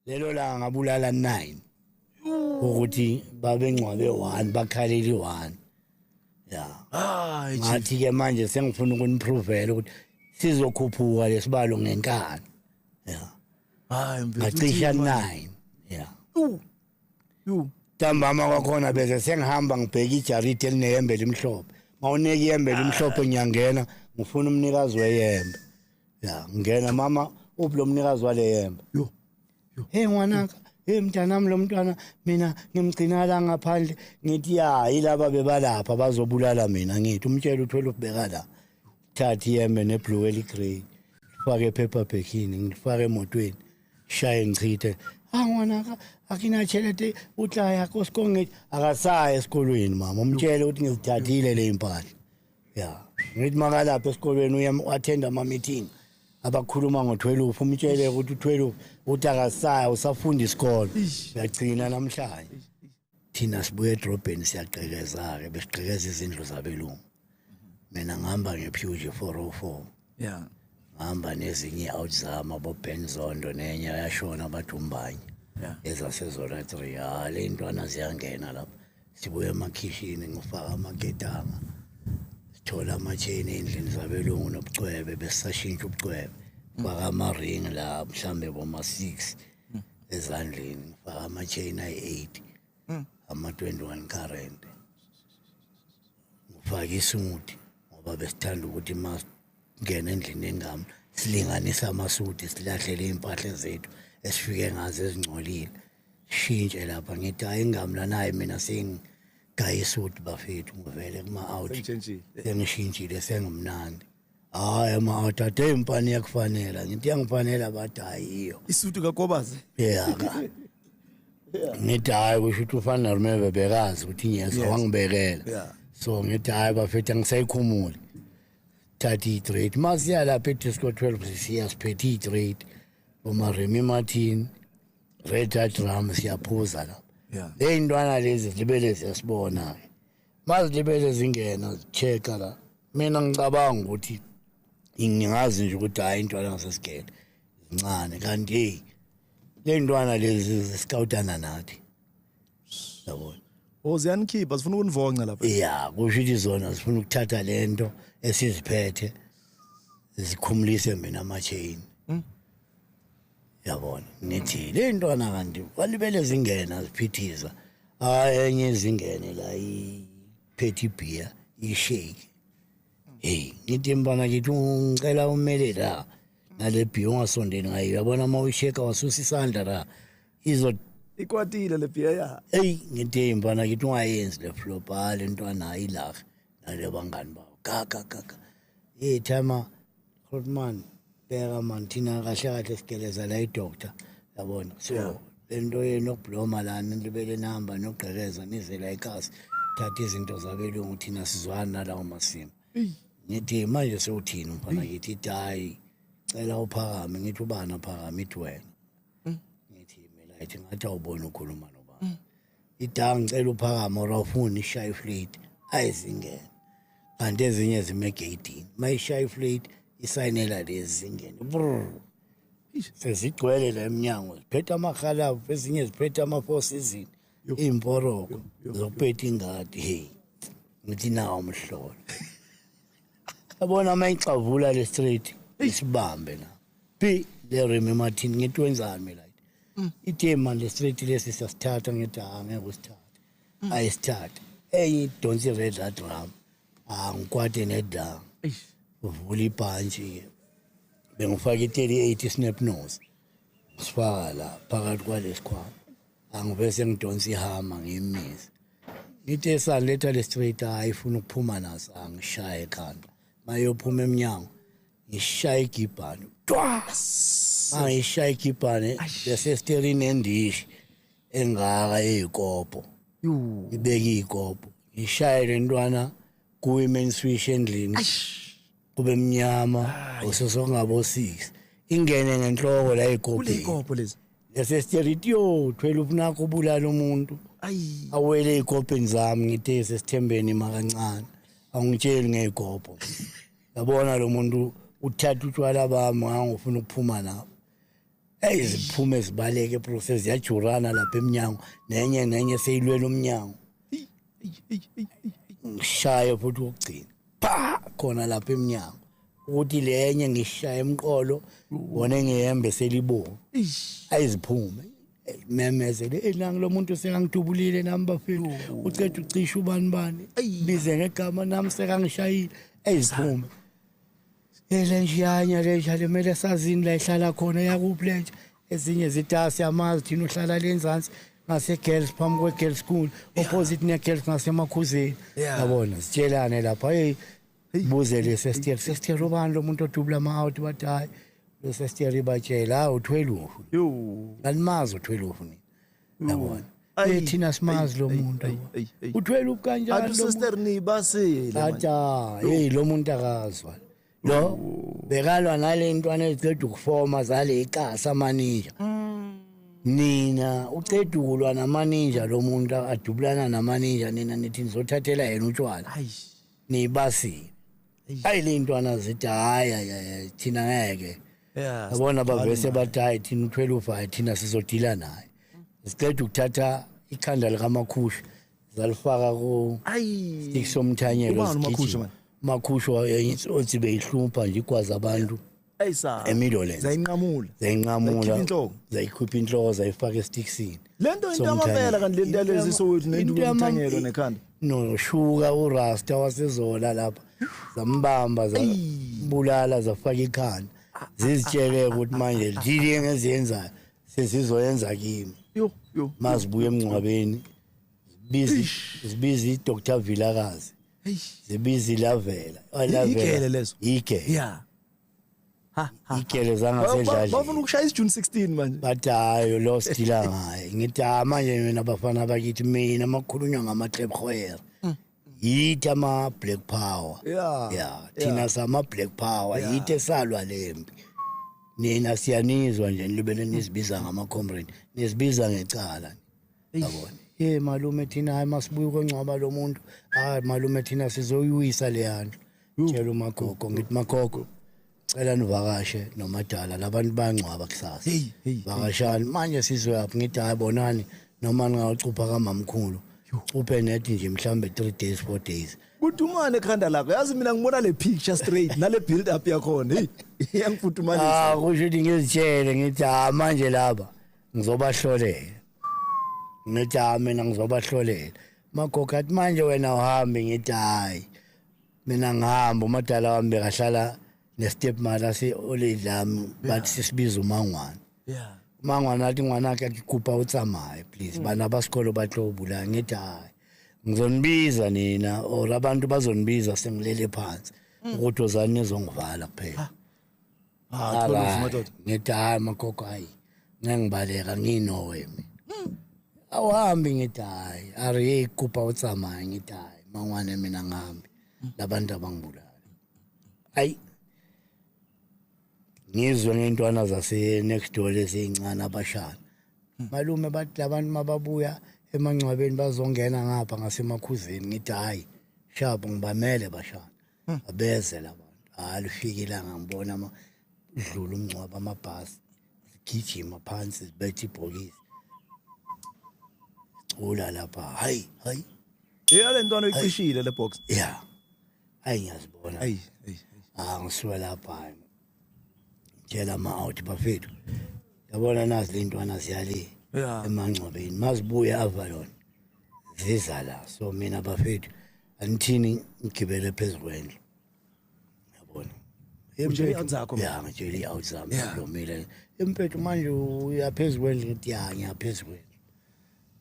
lelo la ngabulala 9 ukuthi babengcwabe 1 bakhaleli 1 ngathi ke manje sengifuna ukuniprovela ukuthi sizokhuphuka lesibalo ngenkani ngacisha 9 ntambama kwakhona bese sengihamba ngibheka ijaridi elinehembe elimhlophe mawuneka ihembe elimhlophe ngiyangena ngifuna umnikazi weyembe ngena mama uphi lo mnikazi wale yembe hey ngwanaka hey mntanami lo mntwana mina ngimgcina la ngaphandle ngithi yilaba bebalapha bazobulala mina ngithi umtshela uthwele ubheka la thatha ihembe neblue eligrey fake paper backini ngifake emotweni shaye ngichithe ngwanaka akinachelete uhlaya kosikonge akasaya esikolweni mama umtshele ukuthi ngizithathile le impahla ngithi makalapha esikolweni uyattenda ama meeting abakhuluma ngo12 umtshele ukuthi u12 uthi akasaya usafunda isikole uyagcina namhlanje thina sibuye edrobheni siyaqhekeza ke besiqhekeza izindlu zabelungu mina ngihamba ngePuge 404 ngihamba nezinye out zama boBenzondo nenye yashona badumbanye ezasezona 3 le ntwana ziyangena lapha sibuye emakhishini ngifaka amaketanga thola ama-chain endlini zabelungu nobucwebe besashintsha ubucwebe faka ama-ring la mhlambe boma-6 ezandleni faka ama-chain ayi-8 ama-21 current ngifaka isuti ngoba besithanda ukuthi masingena endlini engami silinganisa amasuti silahlele impahla zethu esifike ngazo ezingcolile shintshe lapha ngithi hayi ingami lanayi mina gaya isuti bafethu ngivele kuma-out sengishintshile sengimnandi hayi ama-out ade impani yakufanela ngithi yangifanela bathi hayiyo isuti kaGobazi ngithi hayi kusho ukuthi ufana Rumeve bekazi ukuthi yes wangibekela so ngithi hayi bafethu angisayikhumuli thatha i-trade masiya lapha eDisco 12 siya siphethe i-trade bomaremi Martin Red Drum siyaphuza lapha le ntwana lezi zilibele siyasibona mazilibele zingena zicheka la mina ngicabanga ukuthi ngingazi nje ukuthi hayi intwana ngasesigele zincane kanti le ntwana lezi ziscoutana nathi yabona ziyanikhipha zifuna ukunivonca lapha kusho ukuthi zona zifuna ukuthatha lento esiziphethe zikhumulise mina ama-chain yabona nithi le ntwana kanti walibele zingena ziphithiza enye zingene la iphethe beer ishake ngithi mbana kithi ngicela umele la nale beer ungasondeni ngayo yabona uma uyisheka wasusa isandla la ikwatile le beer ngithi mbana kithi ungayenzi le flop le ntwana ayilakhe nale bangani bawo gaga thama Grootman beka man thina kahle kahle sigeleza la idoctor yabona so lento yenokubloma lana libele namba nogqekeza nizela ekhasi thatha izinto zabelungu thina sizwana lawo masimo ngithi manje sewuthini mfana ngithi idayi cela uphakame ngithi ubana phakame ithi wena ngithi mina ithi ngathi awubona ukhuluma nobaba idanga ngicela uphakame awufuni ishaye iflate ayizingene kanti ezinye zimegeyidini mayishaya iflate isayinela lezi zingene sezigcwele la eminyango ziphethe amakhalavu ezinye ziphethe ama-4 season iy'mporoko zokuphetha ingadi ngithi nawo umhlolo yabona uma icavula le street isibambe la le Remi Martin ngithi wenzani mina ithe manje le street lesi siyasithatha ngithi angeke usithathe ayisithathe idonsi Red Drum ngikwade nedanga uvula ibhantshi bengifaka i-38 snap nose sifaka la phakathi kwalesikhwama angibese ngidonsa ihama ngiyimisa ngithi esaletha le straight ayifuna ukuphuma naso angishaye ekhanda mayophuma eminyango ngishaya igibhane ngishaya igibhane bese steering endishi engaka eyikopo ibeka iyikopo ngishaya le ntwana ku-women swish endlini kube mnyama usosongabo 6 ingene ngenhloko la ikopo lezi yasesiteriti 12 nakho ubulala umuntu awele ikopeni zami ngithe sesithembeni makancane angitsheli ngeyikopo yabona lo muntu uthatha utshwala bami ngangifuna ukuphuma nabo eziphume zibaleke process yajurana lapha eminyango nenye seyilwela umnyango ngishaye futhi ukugcina pa khona lapha eminyango ukuthi lenye ngishaya emqolo wona ngihembe selibonga ayiziphume memezele elanga lo muntu sekangidubulile nami bafethu uceda ucisha ubani bize ngegama nami sekangishayile ayiziphume elenjiyanya le mele sazini la ihlala khona yakuphi lenje ezinye zitasi amazi thina uhlala lenzansi ngase girls phambi kwe girls school opposite ne girls ngasemakhuzeni yabona sitshelane lapha hey buze le sestier ubani lo muntu odubula ama out bathi hayi lo sestier ibatshela uthwelufu ngalimazi uthwelufu nina yabona thina simazi lo muntu uthwelufu kanjani lo sister ni basile acha hey lo muntu akazwa lo bekalwa nale ntwana eziceda ukufoma zale ikasa maninja nina uceda ukulwa namaninja lo muntu adubulana namaninja nina nithi nizothathela yena utshwala nibasi hayi le ntwana zithi hayi thina ngeke yabona bavese bathi hayi thina u12 hayi thina sizodila naye siceda ukuthatha ikhanda likaMakhusha zalifaka ku stick somthanyelo Makhusha Makhusha othi beyihlupha nje ikwazi abantu emidolence zayikhupha inhloko zayifaka esticksini lento into amavela kanti lento yalezi sowethu nendukumthanyelo nekhanda no shuka uRasta wasezola lapha zambamba zabulala zafaka ikhanda zizitshele ukuthi manje lili engeziyenzayo sesizoyenza kimi yo mazibuye emncwabeni zibizi Dr Vilakazi zibizi lavela igele lezo igele igele zangasedlala bafuna ukushaya June 16 manje bathi hayo lo stila ngaye ngithi manje mina abafana bakithi mina amakhulunywa ngamatlebkhwera yithi ama black power thina sama black power yithi esalwa lempi nina siyanizwa nje libele nisibiza ngama comrade nisibiza ngecala yabona malume thina hayi masibuye kongcwaba lo muntu hayi malume thina sizoyuyisa le yandlu tshela uMagogo ngithi Magogo cela nivakashe nomadala labantu bangcwaba kusasa vakashani manje sizoyaphi ngithi hayi bonani noma ngawucupha kamamkhulu uphe nethi nje mhlambe 3 days 4 days kuthumane ekhanda lakho yazi mina ngibona le picture straight nale build up yakhona hey iyangifuthumanisa kusho ukuthi ngizitshele ngithi manje laba ngizobahlolela ngithi mina ngizobahlolela Magogo athi manje wena uhambe ngithi hayi mina ngihamba umadala wami bekahlala nestepmother olidlami bathi sisibiza uMangwana uMangwana athi ngwana wakhe akikupha utsamaye please bana basikolo bahlobula ngithi hayi ngizonibiza nina or abantu bazonibiza sengilele phansi ukuthi ozani nizongivala kuphela ngithi hayi Magogo hayi ngibaleka nginowe mina awuhambi ngithi hayi ari ikupha utsamaye ngithi hayi Mangwana mina ngihambi labantu abangibulala hayi ngizwe ngentwana zase next door lezincane abashana malume bathi labantu mababuya emangcwabeni bazongena ngapha ngasemakhuzeni ngithi hayi shabo ngibamele bashana abeze labantu alifikile ngangibona idlula umncwaba amabhasi sigijima phansi sibethe ibhokisi ula lapha hayi le ntwana icishile le box hayi ngiyazibona ngisuka lapha tshela ma-out bafethu yabona nazi le ntwana ziyale emangcwabeni mazibuye Avalon ziza la so mina bafethu anithini ngigibele phezu kwendlu yabona ngitshela i-out zami ngilomile empethu manje uyaphezu kwendlu ngithi ngiyaphezu kwendlu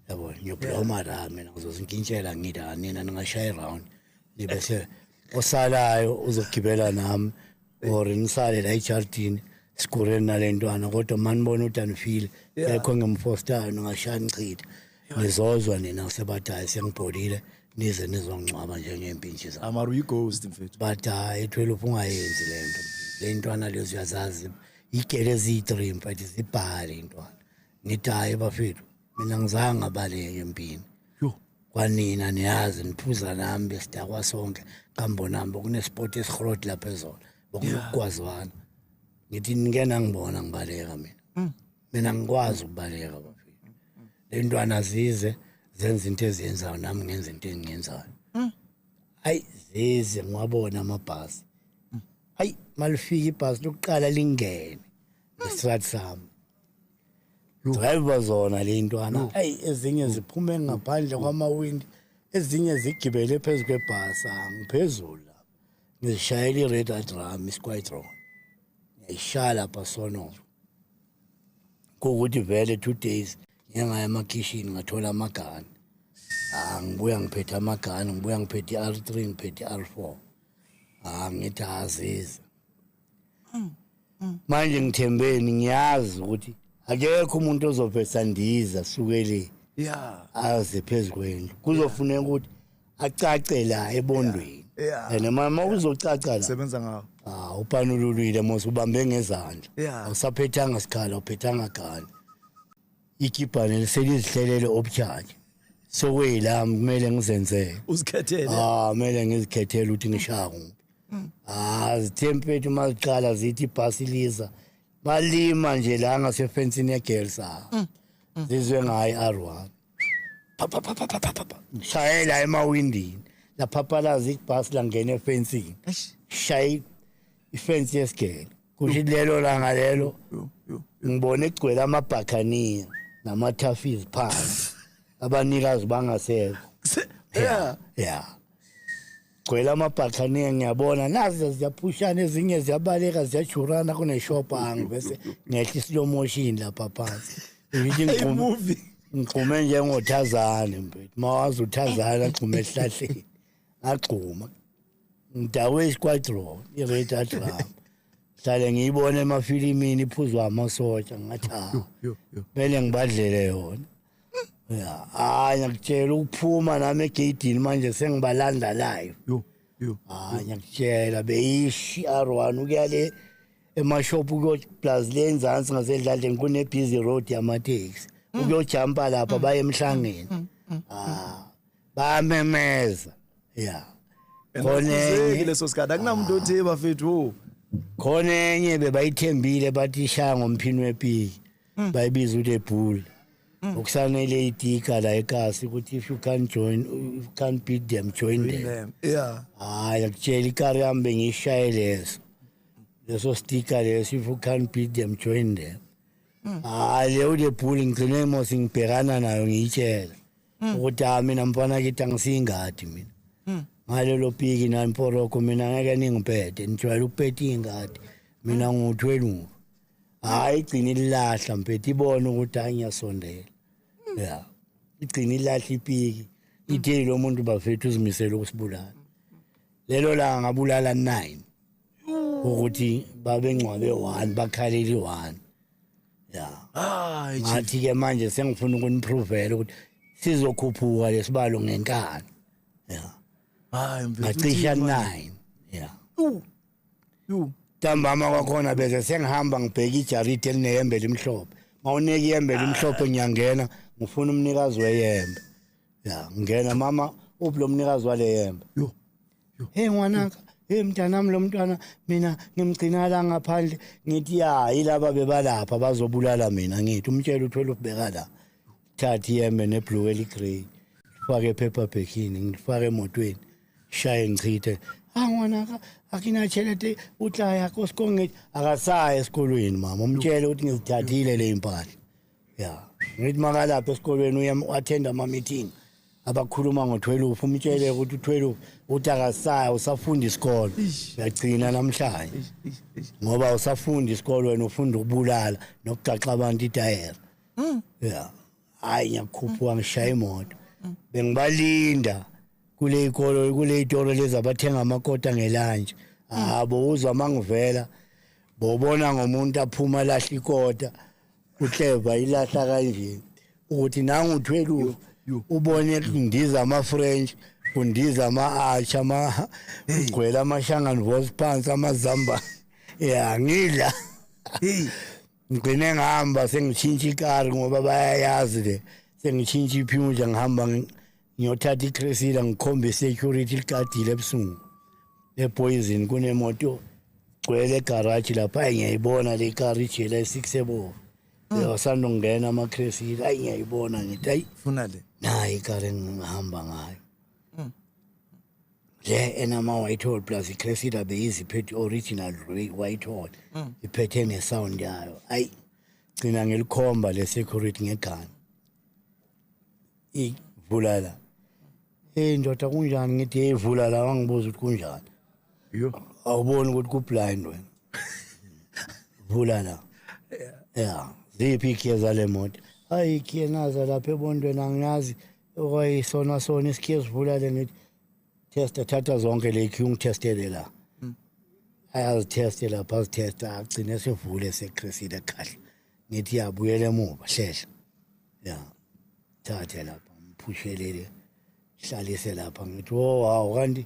yabona ngiyophuma la mina ngizozinkintshela ngithi nina ningashaya around nibese osalayo uzogibela nami or nisale la ejardini sikureni nalentwana kodwa manibona ukuthi anifile ekho ngimfostayo ngashaya ngichitha ngizozwa nina sebathayi sengibholile nize nizongcwaba njengempintshi zami amaru ighost mfethu but hayi 12 ungayenzi lento lentwana lezo uyazazi igele ezi3 mfethu zibhale intwana ngithi hayi bafethu mina ngizange ngabaleke empini kwanina niyazi niphuza nami besidakwa sonke kambonamba kunesport esihrod lapha ezolo bokunokukwazwana ngithi ngena ngibona ngibaleka mina mina ngikwazi ukubaleka bafethu le ntwana zize zenza into eziyenzayo nami ngenza into engiyenzayo hayi zize ngiwabona amabhasi hayi malifika ibhasi lokuqala lingene ngestraat sami driver zona le ntwana hayi ezinye ziphume ngaphandle kwamawindi ezinye zigibele phezulu kwebhasi ngiphezulu lapha ngishayela i-red drum isikwayitron ngiyishaya lapha sono kokuthi vele 2 days ngiyangaya emakishini ngathola amagani ngibuya ngiphethe amagani ngibuya ngiphethe i-R3 ngiphethe i-R4 ngithi azize manje ngithembeni ngiyazi ukuthi akekho umuntu ozophetha ndiza sukele aze phezulu kwendlu kuzofuneka ukuthi acace la ebondweni and mama uzocaca la sebenza ngawo upanululile mos ubambe ngezandla awusaphethanga sikhala uphethanga gani ikibhane liselizihlelele obcharge sokweyilami kumele ngizenzele uzikhethele kumele ngizikhethele ukuthi ngishaya kuphi zithempethu maziqala zithi ibhasi liza balima nje la ngasefensini yegirls zizwe ngayo R1 shayela emawindini laphaphalaza ibhasi langena efensini shayi ifensi yesigele kusho lelo langa lelo ngibone egcwele amabhakhaniya namathafizi phansi abanikazi bangasekho gcwele amabhakhaniya ngiyabona nazi ziyaphushana ezinye ziyabaleka ziyajurana kuneshopa bese ngehla slow motion lapha phansi movie ngixhume njengothazane mfethu mawazi uthazana axhume esihlahleni axhuma ngidawe isiquadron i-red drum hlale ngiyibona emafilimini iphuzwa amasotsha ngathi kumele ngibadlele yona ngiyakutshela ukuphuma nami egeyidini manje sengibalanda live ngiyakutshela beyishi R1 ukuyale emashophu kuyoplaza lenzansi ngasedladleni kune-busy road yamateksi ukuyojampa lapha baye emhlangeni bayamemeza khonenye leso sikhathi akunamuntu othe bafethu khona enye bebayithembile bathi ishaya ngomphini wepiki bayibiza ukuthi ebull okusanele itika la ekasi ukuthi if you can't beat them join them yakutshela ikari yami bengiyishaye leso sticker leso if you can't beat them join them leyo le bull ngigcine mos ngibhekana nayo ngiyitshela ukuthi mina mfana kithi angisiyingadi mina ngalelo piki namporoko mina ngeke ningiphethe nijwayele ukuphetha ingadi mina ngu-12 igcina ilahla mpethe ibona ukuthi ngiyasondela igcina ilahla ipiki itheli lo muntu bafethu uzimisele ukusibulala lelo la ngabulala 9 ukuthi babengcwabe 1 bakhaleli 1 ngathi ke manje sengifuna ukuniprovela ukuthi sizokhuphuka lesibalo ngenkani ngacisha 9 ntambama kwakhona bese sengihamba ngibheka ijaridi elinehembe elimhlophe mawunika ihembe elimhlophe ngiyangena ngifuna umnikazi weyembe ngena mama uphi lo mnikazi wale yembe hey ngwanaka hey mntanami lo mntwana mina ngimgcina la ngaphandle ngithi yilaba bebalapha bazobulala mina ngithi umtshela uthwele ubheka la thatha ihembe neblue eligrey fake paper backini ngifake emotweni shaye ngichithe ngwanaka akinachelete utla yakho sikonge akasaya esikolweni mama umtshele ukuthi ngizithathile le impahla ngithi makalapha esikolweni uyattenda ama meeting abakhuluma ngo-12 umtshele ukuthi u-12 uthi akasaya usafunda isikolo uyagcina namhlanje ngoba usafunda isikolo wena ufunda ukubulala nokugaxa abantu itayera hayi ngiyakhuphuka ngishaya imoto bengibalinda kule ikolo kule itoro lezi abathenga amakota ngelanje uzwa mangivela bobona ngomuntu aphuma lahla ikota uhleva ilahla kanje ukuthi nangu 12 ubone kundiza ama-French kundiza ama-Arch ugcwele amashangani voice phansi amazamba ngidla ngigcine ngihamba sengitshintsha ikari ngoba bayayazi le sengitshintsha iphumuja ngihamba ngiyothatha iCresida ngikhombe security ligadile ebusungu ePoison kunemoto gcwele egarage lapha ngiyayibona le car ijela e6 ebovu yosanda ngena amaCresida hayi ngiyayibona ngithi hayi funa le nayi ikari ngihamba ngayo le enama Whitehall plus iCresida beyiziphethe original Whitehall iphethe nesound yayo hayi gcina ngilikhomba le security ngegani ivula la ndoda kunjani ngithi eyivula la wangibuza ukuthi kunjani yo awuboni ukuthi ku blind wena vula la yeah ziphi ikhiye zale moto hayi ikhiye naza lapha ebondweni angiyazi okwayisona sona isikhiye sivula le ngithi testa thatha zonke le ikhiye ungitestele la ayaziteste lapha azitesta agcine sevule seCresida kahle ngithi yabuyela emuva hlehla yeah thathe lapha mpushelele hlalise lapha ngithi wow kanti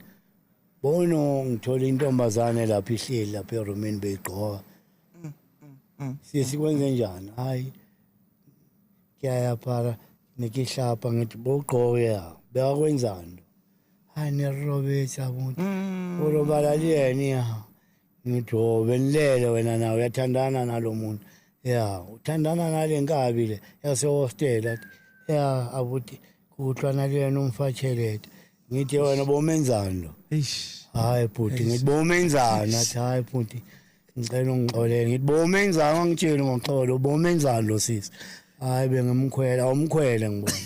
bono ngithola intombazane lapha ihleli lapha eRoman beyigqoka sikwenze njani hayi kuyaya para nikihlapha ngithi bogqoke ya beyakwenzani hayi neRobert abantu urobala liyeni ya ngithi benilele wena nawe uyathandana nalomuntu ya uthandana nale nkabi le yase hostel ya abuti kuhlwana lena umfatshelete ngithi wena bomenzani lo hayi bhuti ngithi bomenzani athi hayi bhuti ngicela ungixolele ngithi bomenzani ngitshela ngoxolo bomenzani lo sisi hayi bengimkhwela umkhwele ngibona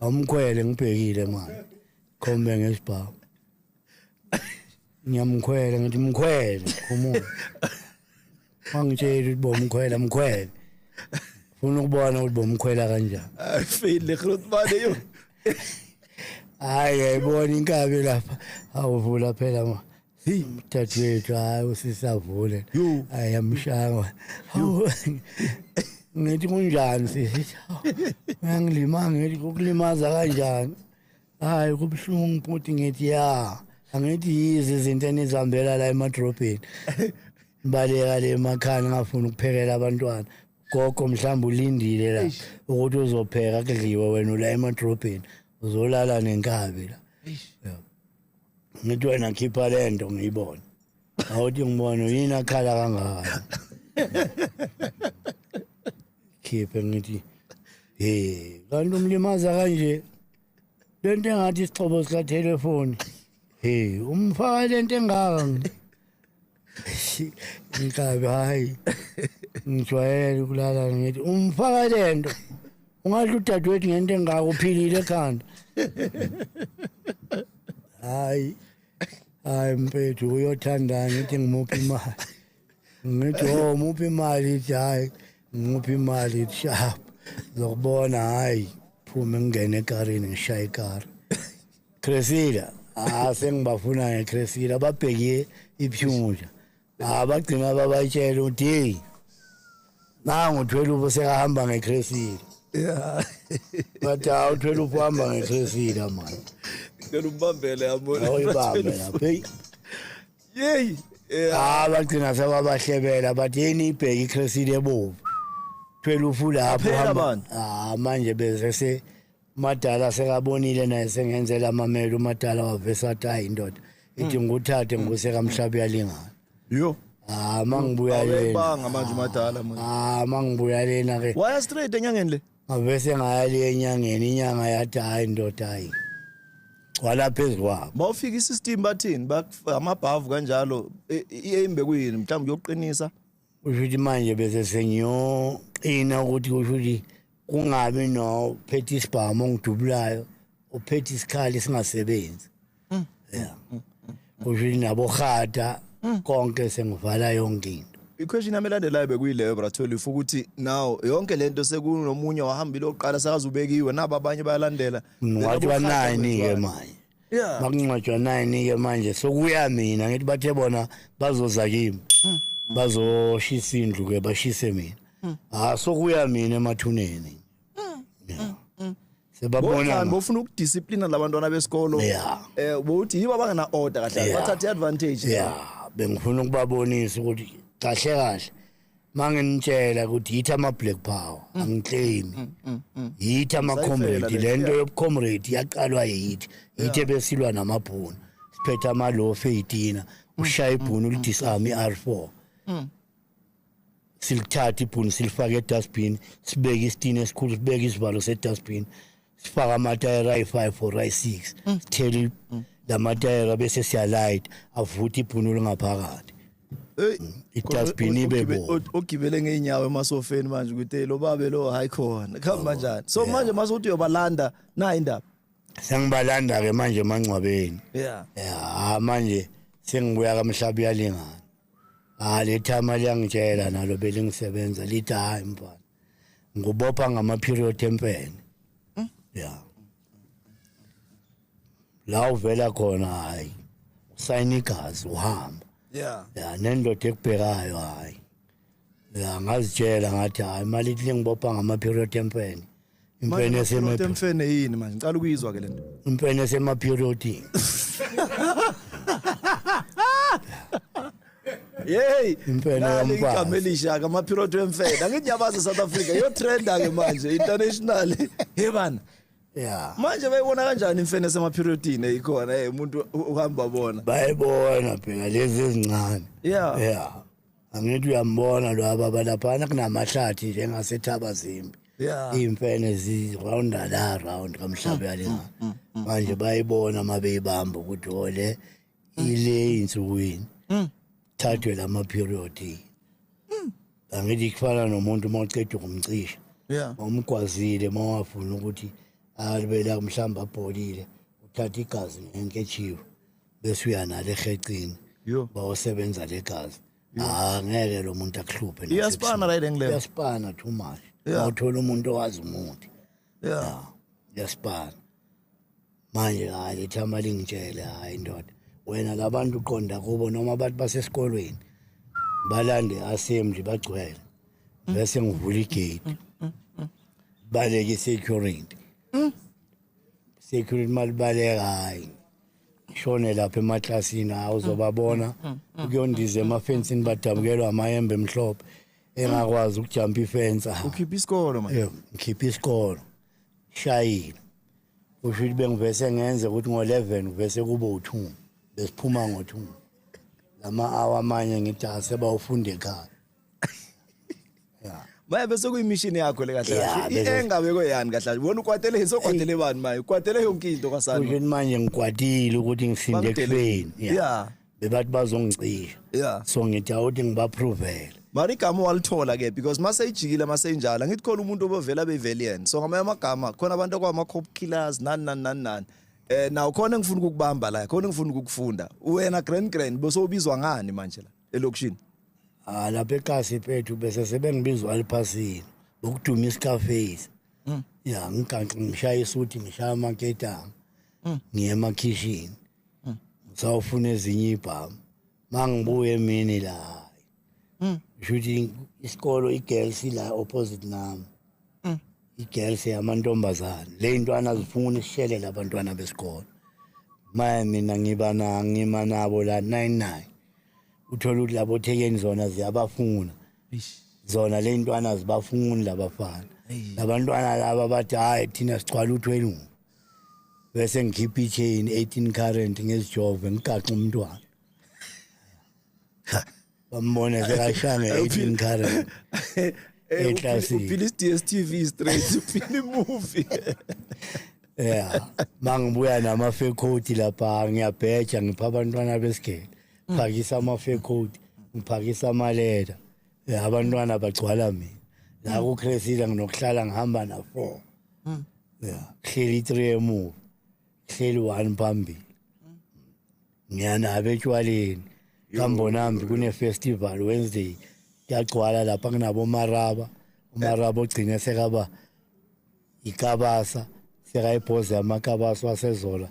umkhwele ngibhekile manje khombe ngesibhawu ngiyamkhwela ngithi mkhwele umuntu wangitshela ukuthi bomkhwela mkhwele ufuna ukubona ukuthi bomkhwela kanjani ayifile grotmane yo hayi yayibona inkabi lapha awuvula phela ma dadewethu hayi usisavule hayi yamshanga ngithi kunjani sisi ngangilima ngithi ukulimaza kanjani hayi kubuhlungu futhi ngithi ya angithi yizi izinto enizihambela la emadrobheni baleka le emakhaya ngafuna ukuphekela abantwana gogo mhlawumbe ulindile la ukuthi uzopheka kudliwe wena la emadrobheni uzolala nenkabi la ngithi wena khipha lento ngiyibona awuthi ngibona yini akhala kangaka khiphe ngithi kanti umlimaza kanje lento engathi isixhobo sika telefoni umfaka lento engaka inkabi hayi ngijwayele ukulala ngithi umfaka lento ungadla udadewethu ngento engaka uphilile ekhanda hayi mpethu uyothandana ngithi ngimuphi imali ngithi muphi imali ithi hayi ngimuphi imali ithi sharp zokubona hayi phume ngene ekarini ngishaya ikari Cresida sengibafuna ngeCresida babhekiye iphunja bagcina babayitshela ukuthi hey nangu uthwele sekahamba ngeCresida yeah bathi awuthwele uhamba ngeCresida manje ngicela umbambele yabona awuyibambe lapha hey bagcina sebabahlebela bathi yini ibheki iCresida ebovu thwele ufula lapho manje bese Madala sekabonile naye sengenzela amamelo uMadala wavesathi hayi indoda ithi nguthathe nguseka mhlabi yalingana yo mangibuya lena banga manje uMadala manje mangibuya lena ke waya straight enyangeni le ngavese ngayali enyangeni inyanga yathi hayi indoda hayi wala phezulu kwabo bawufika isystem bathini amabhavu kanjalo iembe kuyini mhlawumbe uyoqinisa ushuthi manje bese sengiyoqina ukuthi ushuthi kungabi no phethe isibhamu ongidubulayo uphethe isikhali singasebenzi yeah ushuthi nabo khata konke sengivala yonke into iquestion yamelandelayo bekuyileyo bratholi ufuka ukuthi now yonke lento sekunomunye wahambile oqala sakazubekiwe nabo abanye bayalandela ngwathwa 9 ke manje yeah bakungcwatshwa 9 ke manje sokuya mina ngithi bathe bona bazoza kimi bazoshisa indlu ke bashise mina sokuya mina emathuneni sebabona bofuna ukudiscipline labantwana besikolo bothi yiba bangena order kahle bathatha advantage bengifuna ukubabonisa ukuthi kahle kahle manginitshela ukuthi yithi ama black power angiclaim yithi ama comrade lento yobucomrade yaqalwa yithi besilwa namabhunu siphethe ama low 18 ushaya ibhunu lidisarm iR4 silithatha ibhunu silifake edustbin sibeke isitini esikhulu sibeke isivalo sedustbin sifaka amatayera ayi-5 or ayi-6 sithele lamatayera bese siyalight avutha ibhunu lingaphakathi idustbin ibe bo ogibele ngeenyawo emasofeni manje ukuthi lo babe lo hayi khona khamba kanjani so manje masuthi uyobalanda na indaba sengibalanda ke manje emangcwabeni yeah manje sengibuya kamhlaba uyalingana le thama liyangitshela nalo belingisebenza lithi hayi mfana ngubopha ngama-period empene yeah la uvela khona hayi usayina igazi uhamba yeah nendoda ekubhekayo hayi ngazitshela ngathi hayi imali ithi lingibopha ngama-period empene impene empene yini manje ngicala ukuyizwa ke lento impene esema-periodini Yey impene igama elisha kama-period emfene angithi nyabaza South Africa yo trenda ke manje international bana yeah manje bayibona kanjani imfene esema-periodini ikhona umuntu uhamba bona bayibona phela lezi ezincane yeah angithi uyambona lo abalaphana kunamahlathi njengasethaba zimbi iy'mfene zirawunda la round kamhlaba yalingana manje bayibona uma beyibamba ukuthi ole ile insukwini thathwe lama-period angithi kufana nomuntu uma uceda ukumcisha umgwazile uma wafuna ukuthi alibela mhlawumbe abholile uthatha igazi ngenketshiwe bese uyanalo ehecini bawosebenza legazi ngeke lo muntu akuhluphe iyaspana right engile iyaspana too much awuthola umuntu owazi umuthi iyaspana manje hayi lethama lingitshele hayi ndoda wena labantu uqonda kubo noma abantu basesikolweni balande assembly bagcwele bese ngivula igate baleke security mali baleka hayi shone lapha emaklasini awuzobabona ukuyondiza emafensini badabukelwa amayembe emhlophe engakwazi ukujumpa ifence ukhipha isikolo manje ngikhipha isikolo shayile usho ukuthi bengivese ngenze ukuthi ngo-11 vese kube u-2 besiphuma ngo-2 lama-hour amanye ngithi asebawufunda ekhaya manje bese kuyimishini yakho le kahle engabekwe yani kahle bona ukwatele sokwatele bani manje ukwatele yonke into kwasani ukuthi manje ngikwatile ukuthi ngisinde ekufeni bebathi bazongicisha so ngithi awuthi ngibaprovele mari igama walithola ke because mase ijikile mase injalo ngithi khona umuntu obovela bevaliant so ngamanye amagama khona abantu akwama-cop killers nani na ukhona engifuna ukukubamba la khona engifuna ukukufunda wena grand bosowubizwa ngani manje la elokishini lapha ekasi phethu bese sebengibizwa aliphasini bokuduma isikafesi ngishaya isuthi ngishaya amaketanga ngiye emakhishini ngisawufuna ezinye ibhamu mangibuye emini la shuthi isikolo igirls la opposite nami igirls yamantombazana le ntwana zifuna isishelela abantwana besikolo manje mina ngima nabo la 99 uthola ukuthi labo thekeni zona ziyabafuna zona le ntwana zibafuni labafana labantwana laba bathi hayi thina sicwala u12 bese ngikhipha ichain 18 current ngezijove ngigaxa umntwana bambona sekashanga 18 current uphila DStv straight uphila imovie mangibuya nama-fake coat lapha ngiyabheja ngipha abantwana besigele phakisa ama-fake coat ngiphakisa amaleta abantwana bagcwala mina la kuChresila nginokuhlala ngihamba na4 kuhleli 3 emuva kuhleli 1 phambili ngiyanabo etshwaleni kambonambi kune-festival Wednesday kuyagcwala lapha kunabomaraba umaraba ogcine sekaba ikabasa sekayibhoze amakabasa wasezola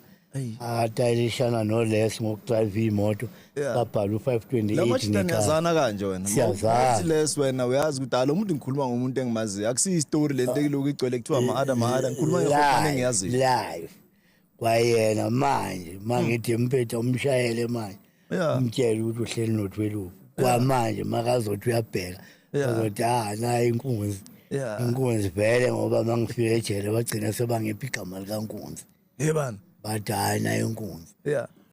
atayilishana noles ngokudrayiva imoto babhala u-528 lamashitanyazana kanje wena les wena uyazi ukuthi lo muntu ngikhuluma ngomuntu engimaziyo akusiyi-story lento ekiloku igcwele kuthiwa ama-ada ngikhuluma ngehofane engiyaziyo live kwayena manje mangithi mpetha umshayele manje umtshele ukuthi uhleli no-12 kwamanje makazothi uyabheka azothi nayo inkunzi vele ngoba mangifika ejele bagcina sebangipha igama likankunzi bana bathi hayi nayo inkunzi